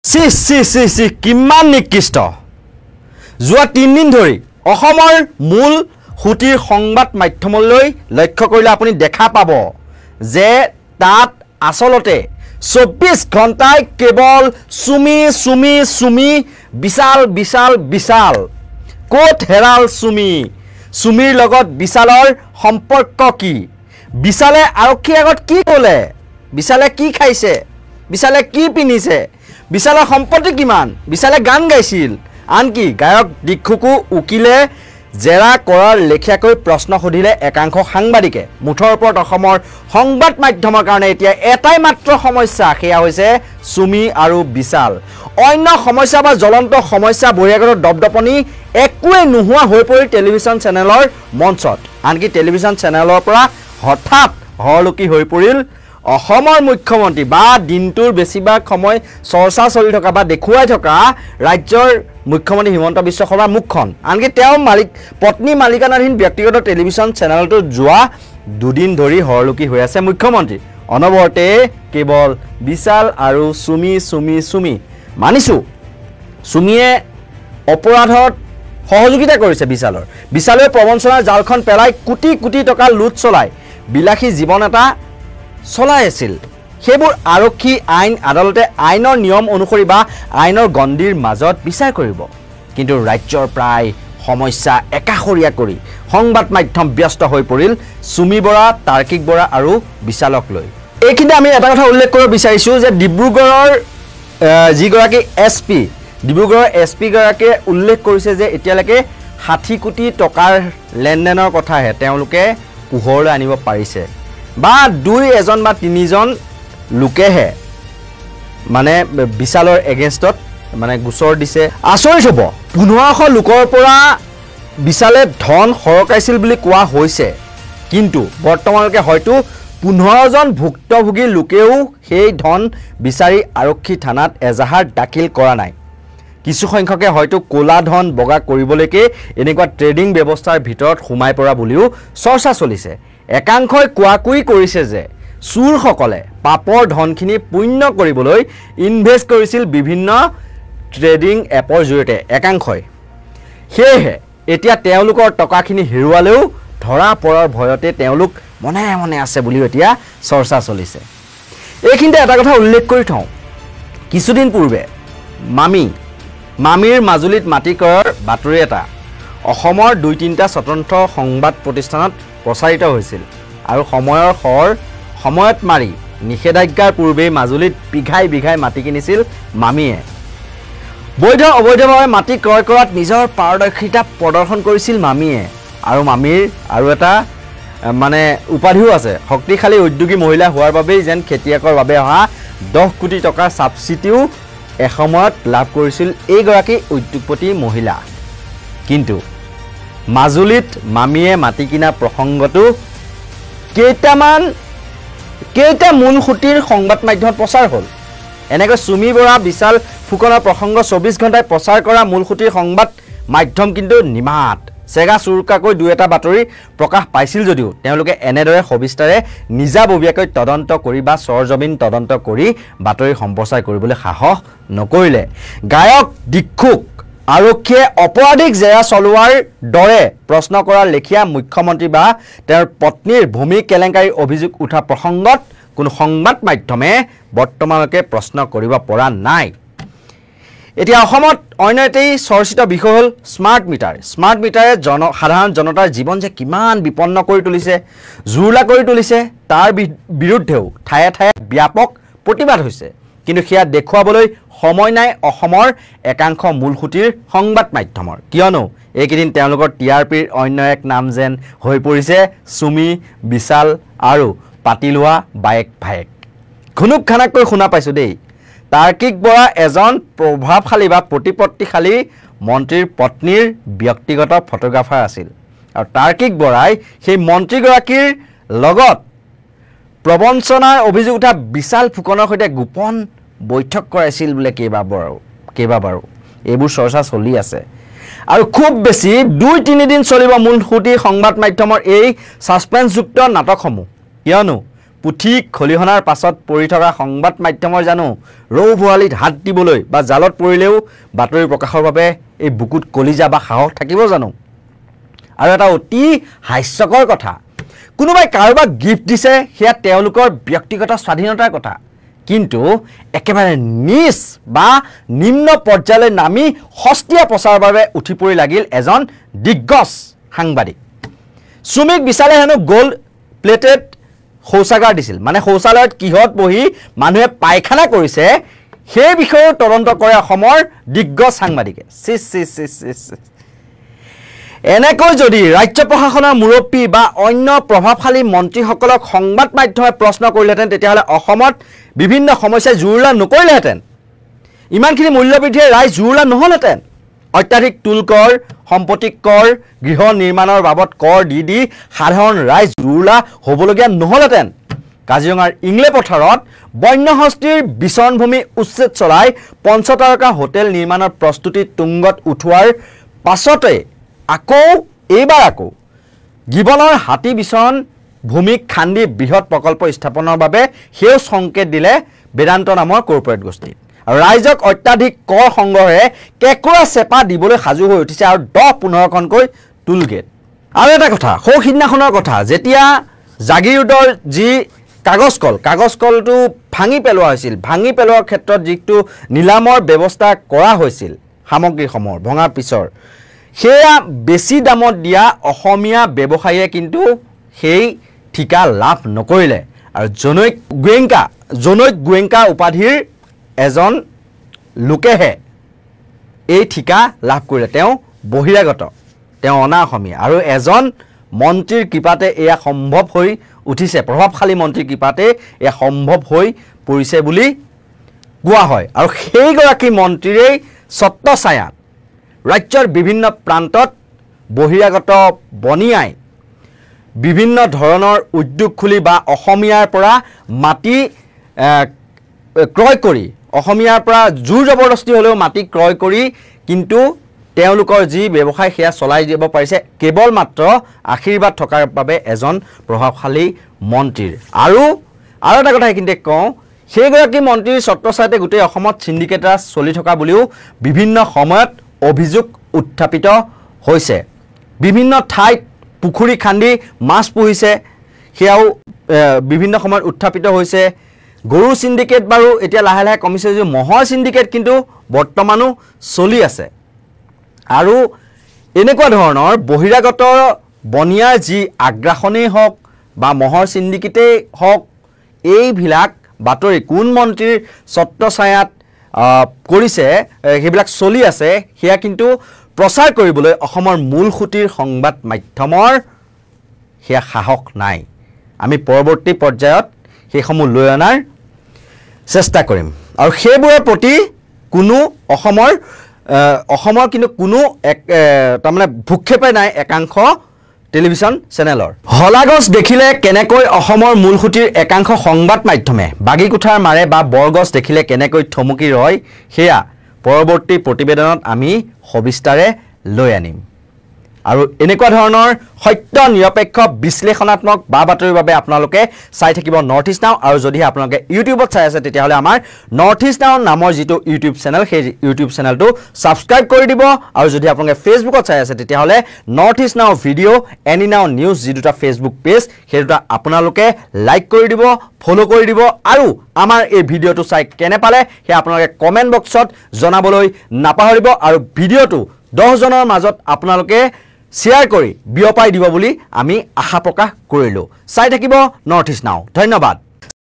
সি কিমান নিকৃষ্ট যোৱা 3 দিন ধৰি অসমৰ মূল সুতিৰ সংবাদ মাধ্যমলৈ লক্ষ্য কৰিলে আপুনি দেখা পাব যে তাত আসলতে 24 ঘণ্টাই কেৱল সুমি বিশাল কোট হেৰাল সুমিৰ লগত বিশালৰ সম্পৰ্ক কি বিশালে আৰক্ষী আগত কি ক'লে বিশালে কি খাইছে বিশালে কি পিনিছে বিশালৰ সম্পত্তি কিমান বিশালে গান গাইছিল আনকি গায়ক দিক্ষুকো উকিলে জেৰা কৰাৰ লেখিয়াকৈ প্ৰশ্ন সুধিলে একাংশ সাংবাদিকে মুঠৰ ওপৰত অসমৰ সংবাদ মাধ্যমৰ কাৰণে এতিয়া এটাই মাত্ৰ সমস্যা সেয়া হৈছে সুমি আৰু বিশাল অন্য সমস্যা বা জ্বলন্ত সমস্যা বহিৰাগত দপদপনি একোৱে নোহোৱা হৈ পৰিল টেলিভিছন চেনেলৰ মঞ্চত আনকি টেলিভিছন চেনেলৰ পৰা হঠাৎ হৰলুকি হৈ পৰিল অসমৰ মুখ্যমন্ত্ৰী বা দিনটোৰ বেছিভাগ সময় চৰ্চা চলি থকা বা দেখুৱাই থকা ৰাজ্যৰ মুখ্যমন্ত্ৰী হিমন্ত বিশ্ব শৰ্মাৰ মুখখন আনকি তেওঁ পত্নী মালিকানাধীন ব্যক্তিগত টেলিভিছন চেনেলটো যোৱা দুদিন ধৰি হৰলুকি হৈ আছে মুখ্যমন্ত্ৰী অনবৰতে কেৱল বিশাল আৰু সুমি মানিছো সুমিয়ে অপৰাধত সহযোগিতা কৰিছে বিশালৰ প্ৰবঞ্চনাৰ জালখন পেলাই কোটি টকা লুট চলাই বিলাসী জীৱন এটা চলাই আছিল সেইবোৰ আৰক্ষী আইন আদালতে আইনৰ নিয়ম অনুসৰি বা আইনৰ গণ্ডিৰ মাজত বিচাৰ কৰিব কিন্তু ৰাজ্যৰ প্ৰায় সমস্যা একাষৰীয়া কৰি সংবাদ মাধ্যম ব্যস্ত হৈ পৰিল সুমি বৰা তাৰ্কিক বৰা আৰু বিশালক লৈ এইখিনিতে আমি এটা কথা উল্লেখ কৰিব বিচাৰিছো যে ডিব্ৰুগড়ৰ যিগৰাকী এছপি ডিব্ৰুগড়ৰ এছপি গৰাকীয়ে উল্লেখ কৰিছে যে এতিয়ালৈকে 60 কোটি টকাৰ লেনদেনৰ কথাহে তেওঁলোকে পোহৰলৈ আনিব পাৰিছে বা 2 বা 3 লোকেহে মানে বিশালৰ এগেইনষ্টত মানে গোচৰ দিছে আচৰিত হ'ব 1500 লোকৰ পৰা বিশালে ধন সৰকাইছিল বুলি কোৱা হৈছে কিন্তু বৰ্তমানলৈকে হয়তো 15 জন ভুক্তভোগী লোকেও সেই ধন বিচাৰি আৰক্ষী থানাত এজাহাৰ দাখিল কৰা নাই কিছু সংখ্যকে হয়তো কোলা ধন বগা কৰিবলৈকে এনেকুৱা ট্ৰেডিং ব্যৱস্থাৰ ভিতৰত সোমাই পৰা বুলিও চৰ্চা চলিছে একাংশই কোৱাকুই কৰিছে যে চুৰসকলে পাপৰ ধনখিনি পুণ্য কৰিবলৈ ইনভেষ্ট কৰিছিল বিভিন্ন ট্ৰেডিং এপৰ জৰিয়তে একাংশই সেয়েহে এতিয়া তেওঁলোকৰ টকাখিনি হেৰুৱালেও ধৰা পৰাৰ ভয়তে তেওঁলোক মনে আছে বুলিও এতিয়া চৰ্চা চলিছে এইখিনিতে এটা কথা উল্লেখ কৰি থওঁ কিছুদিন পূৰ্বে মামীৰ মাজুলীত মাটি কৰাৰ বাতৰি এটা অসমৰ 2-3টা স্বতন্ত্ৰ সংবাদ প্ৰতিষ্ঠানত প্ৰচাৰিত হৈছিল আৰু সময়ত মাৰি নিষেধাজ্ঞাৰ পূৰ্বে মাজুলীত বিঘাই মাটি কিনিছিল মামীয়ে বৈধ অবৈধভাৱে মাটি ক্ৰয় কৰাত নিজৰ পাৰদৰ্শিতা প্ৰদৰ্শন কৰিছিল মামীয়ে আৰু মামীৰ আৰু এটা মানে উপাধিও আছে শক্তিশালী উদ্যোগী মহিলা হোৱাৰ বাবেই যেন খেতিয়কৰ বাবে অহা 10 কোটি টকাৰ সাবচিডিও এসময়ত লাভ কৰিছিল এইগৰাকী উদ্যোগপতি মহিলা কিন্তু মাজুলীত মামীয়ে মাটি কিনা প্ৰসংগটো কেইটা মূল সুতিৰ সংবাদ মাধ্যমত প্ৰচাৰ হ'ল এনেকৈ সুমি বৰা বিশাল ফুকনৰ প্ৰসংগ 24 ঘণ্টাই প্ৰচাৰ কৰা মূল সুতিৰ সংবাদ মাধ্যম কিন্তু নিমাত চেগা চুৰুকাকৈ 2-এটা বাতৰি প্ৰকাশ পাইছিল যদিও তেওঁলোকে এনেদৰে সবিস্তাৰে নিজাববীয়াকৈ তদন্ত কৰি বা সৰজমিন তদন্ত কৰি বাতৰি সম্প্ৰচাৰ কৰিবলৈ সাহস নকৰিলে গায়ক দিক্ষুক আৰক্ষীয়ে অপৰাধিক জেৰা চলোৱাৰ দৰে প্ৰশ্ন কৰাৰ লেখিয়া মুখ্যমন্ত্ৰী বা তেওঁৰ পত্নীৰ ভূমি কেলেংকাৰী অভিযোগ উঠা প্ৰসংগত কোনো সংবাদ মাধ্যমে বৰ্তমানলৈকে প্ৰশ্ন কৰিব পৰা নাই এতিয়া অসমত অন্য এটি চৰ্চিত বিষয় হ'ল স্মাৰ্ট মিটাৰে সাধাৰণ জনতাৰ জীৱন যে কিমান বিপন্ন কৰি তুলিছে জুৰুলা কৰি তুলিছে তাৰ বিৰুদ্ধেও ঠায়ে ব্যাপক প্ৰতিবাদ হৈছে কিন্তু সেয়া দেখুৱাবলৈ সময় নাই অসমৰ একাংশ মূলসুতিৰ সংবাদ মাধ্যমৰ কিয়নো এইকেইদিন তেওঁলোকৰ টিআৰপিৰ অন্য এক নাম যেন হৈ পৰিছে সুমি বিশাল আৰু পাতি লোৱা বায়েক ভায়েক ঘুনুক খানাকৈ শুনা পাইছোঁ দেই তাৰ্কিক বৰা এজন প্ৰভাৱশালী বা প্ৰতিপত্তিশালী মন্ত্ৰীৰ পত্নীৰ ব্যক্তিগত ফটোগ্ৰাফাৰ আছিল আৰু তাৰ্কিক বৰাই সেই মন্ত্ৰীগৰাকীৰ লগত প্ৰবঞ্চনাৰ অভিযোগ উঠা বিশাল ফুকনৰ সৈতে গোপন বৈঠক কৰাইছিল বোলে কেইবাবাৰো এইবোৰ চৰ্চা চলি আছে আৰু খুব বেছি 2-3 দিন চলিব মূল সুতি সংবাদ মাধ্যমৰ এই সাসপেন্সযুক্ত নাটকসমূহ কিয়নো পুথি খলিহনাৰ পাছত পৰি থকা সংবাদ মাধ্যমৰ জানো ৰৌ ভৰালিত হাত দিবলৈ বা জালত পৰিলেও বাতৰি প্ৰকাশৰ বাবে এই বুকুত কলিজা বা সাহস থাকিব জানো আৰু এটা অতি হাস্যকৰ কথা কোনোবাই কাৰোবাক গিফ্ট দিছে সেয়া তেওঁলোকৰ ব্যক্তিগত স্বাধীনতাৰ কথা কিন্তু একেবাৰে নিচ বা নিম্ন পৰ্যায়লৈ নামি হস্তিয়া প্ৰচাৰৰ বাবে উঠি পৰি লাগিল এজন দিগ্গজ সাংবাদিক সুমিক বিচালে হেনো গোল্ড প্লেটেড শৌচাগাৰ দিছিল মানে শৌচালয়ত কিহত বহি মানুহে পায়খানা কৰিছে সেই বিষয়ে তদন্ত কৰে অসমৰ দিগ্গজ সাংবাদিকে এনেকৈ যদি ৰাজ্য প্ৰশাসনৰ মুৰব্বী বা অন্য প্ৰভাৱশালী মন্ত্ৰীসকলক সংবাদ মাধ্যমে প্ৰশ্ন কৰিলেহেঁতেন তেতিয়াহ'লে অসমত বিভিন্ন সমস্যাই জুৰুলা নকৰিলেহেঁতেন ইমানখিনি মূল্যবৃদ্ধিয়ে ৰাইজ জুৰুলা নহ'লহেঁতেন অত্যাধিক টুল কৰ সম্পত্তি কৰ গৃহ নিৰ্মাণৰ বাবদ কৰ দি সাধাৰণ ৰাইজ জুৰুলা হ'বলগীয়া নহ'লহেঁতেন কাজিৰঙাৰ ইংলে পথাৰত বন্যহস্তীৰ বিচৰণভূমি উচ্ছেদ চলাই পঞ্চতাৰকা হোটেল নিৰ্মাণৰ প্ৰস্তুতি তুংগত উঠোৱাৰ পাছতে এইবাৰ আকৌ গিবনৰ হাতী বিচৰণ ভূমিক খান্দি বৃহৎ প্ৰকল্প স্থাপনৰ বাবে সেউজ সংকেত দিলে বেদান্ত নামৰ কৰ্পৰেট গোষ্ঠী আৰু ৰাইজক অত্যাধিক কৰ সংগ্ৰহে কেঁকুৰা চেপা দিবলৈ সাজু হৈ উঠিছে আৰু 10-15খনকৈ টুল গেট আৰু এটা কথা সিদিনাখনৰ কথা যেতিয়া জাগিৰোডৰ যি কাগজ কলটো ভাঙি পেলোৱা হৈছিল ভাঙি পেলোৱাৰ ক্ষেত্ৰত যিটো নিলামৰ ব্যৱস্থা কৰা হৈছিল সামগ্ৰীসমূহ ভঙাৰ পিছৰ সেয়া বেছি দামত দিয়া অসমীয়া ব্যৱসায়ীয়ে কিন্তু সেই ঠিকা লাভ নকৰিলে আৰু জনৈক গোৱেংকা উপাধিৰ এজন লোকেহে এই ঠিকা লাভ কৰিলে তেওঁ বহিৰাগত তেওঁ অনা অসমীয়া আৰু এজন মন্ত্ৰীৰ কৃপাতে এয়া সম্ভৱ হৈ উঠিছে প্ৰভাৱশালী মন্ত্ৰীৰ কৃপাতে এয়া সম্ভৱ হৈ পৰিছে বুলি কোৱা হয় আৰু সেইগৰাকী মন্ত্ৰীৰেই ছত্ৰছায়াত ৰাজ্যৰ বিভিন্ন প্ৰান্তত বহিৰাগত বনিয়াই বিভিন্ন ধৰণৰ উদ্যোগ খুলি বা অসমীয়াৰ পৰা মাটি ক্ৰয় কৰি অসমীয়াৰ পৰা জোৰ জবৰদস্তি হ'লেও মাটি ক্ৰয় কৰি কিন্তু তেওঁলোকৰ যি ব্যৱসায় সেয়া চলাই দিব পাৰিছে কেৱল মাত্ৰ আশীৰ্বাদ থকাৰ বাবে এজন প্ৰভাৱশালী মন্ত্ৰীৰ আৰু এটা কথা এইখিনিতে কওঁ সেইগৰাকী মন্ত্ৰীৰ ছত্ৰছায়াতে গোটেই অসমত সিন্ডিকেট ৰাজ চলি থকা বুলিও বিভিন্ন সময়ত অভিযোগ উত্থাপিত হৈছে বিভিন্ন ঠাইত পুখুৰী খান্দি মাছ পুহিছে সেয়াও বিভিন্ন সময়ত উত্থাপিত হৈছে গৰু সিন্ডিকেট বাৰু এতিয়া লাহে লাহে কমিছে যে মহৰ সিন্ডিকেট কিন্তু বৰ্তমানো চলি আছে আৰু এনেকুৱা ধৰণৰ বহিৰাগত বনিয়াৰ যি আগ্ৰাসনেই হওক বা মহৰ সিন্ডিকেটেই হওক এইবিলাক বাতৰি কোন মন্ত্ৰীৰ ছত্ৰছায়াত কৰিছে সেইবিলাক চলি আছে সেয়া কিন্তু প্ৰচাৰ কৰিবলৈ অসমৰ মূল খুঁটিৰ সংবাদ মাধ্যমৰ সেয়া সাহস নাই আমি পৰৱৰ্তী পৰ্যায়ত সেইসমূহ লৈ অনাৰ চেষ্টা কৰিম আৰু সেইবোৰৰ প্ৰতি কোনো অসমৰ কিন্তু কোনো তাৰমানে ভূক্ষেপে নাই একাংশ টেলিভিছন চেনেলৰ হলাগছ দেখিলে কেনেকৈ অসমৰ মূল খুঁটিৰ একাংশ সংবাদ মাধ্যমে বাগিকুঠাৰ মাৰে বা বৰগছ দেখিলে কেনেকৈ থমকি ৰয় সেয়া পৰৱৰ্তী প্ৰতিবেদনত আমি সবিস্তাৰে লৈ আনিম আৰু এনেকুৱা ধৰণৰ সত্য নিৰপেক্ষ বিশ্লেষণাত্মক বা বাতৰিৰ বাবে আপোনালোকে চাই থাকিব নৰ্থ ইষ্ট নাও আৰু যদি আপোনালোকে ইউটিউবত চাই আছে তেতিয়াহ'লে আমাৰ নৰ্থ ইষ্ট নাও নামৰ যিটো ইউটিউব চেনেল সেই ইউটিউব চেনেলটো ছাবস্ক্ৰাইব কৰি দিব আৰু যদি আপোনালোকে ফেচবুকত চাই আছে তেতিয়াহ'লে নৰ্থ ইষ্ট নাও ভিডিঅ' এনি নাও নিউজ যি দুটা ফেচবুক পেজ সেই দুটা আপোনালোকে লাইক কৰি দিব ফ'ল' কৰি দিব আৰু আমাৰ এই ভিডিঅ'টো চাই কেনে পালে সেয়া আপোনালোকে কমেণ্ট বক্সত জনাবলৈ নাপাহৰিব আৰু ভিডিঅ'টো 10 জনৰ মাজত আপোনালোকে শ্বেয়াৰ কৰি বিয়পাই দিব বুলি আমি আশা প্ৰকাশ কৰিলোঁ চাই থাকিব নৰ্থ ইষ্ট নাও ধন্যবাদ